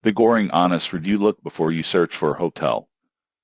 The Goring Honest Review. Look before you search for a hotel.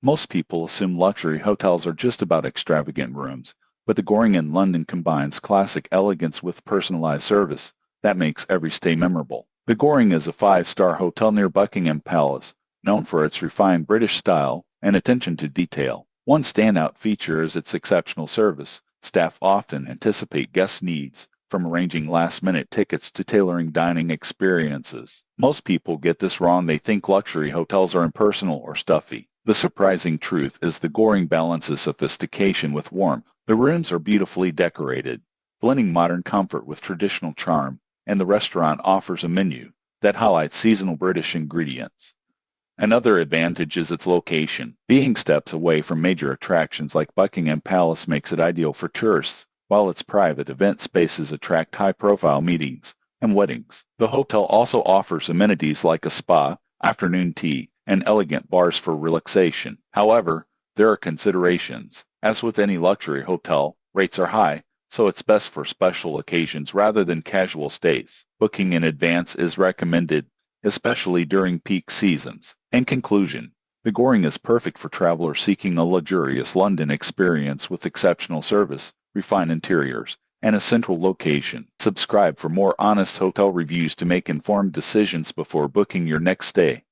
Most people assume luxury hotels are just about extravagant rooms, but the Goring in London combines classic elegance with personalized service that makes every stay memorable. The Goring is a five-star hotel near Buckingham Palace, known for its refined British style and attention to detail. One standout feature is its exceptional service. Staff often anticipate guest needs, from arranging last-minute tickets to tailoring dining experiences. Most people get this wrong. They think luxury hotels are impersonal or stuffy. The surprising truth is the Goring balances sophistication with warmth. The rooms are beautifully decorated, blending modern comfort with traditional charm, and the restaurant offers a menu that highlights seasonal British ingredients. Another advantage is its location. Being steps away from major attractions like Buckingham Palace makes it ideal for tourists, while its private event spaces attract high-profile meetings and weddings. The hotel also offers amenities like a spa, afternoon tea, and elegant bars for relaxation. However, there are considerations. As with any luxury hotel, rates are high, so it's best for special occasions rather than casual stays. Booking in advance is recommended, especially during peak seasons. In conclusion, the Goring is perfect for travelers seeking a luxurious London experience with exceptional service, refined interiors, and a central location. Subscribe for more honest hotel reviews to make informed decisions before booking your next stay.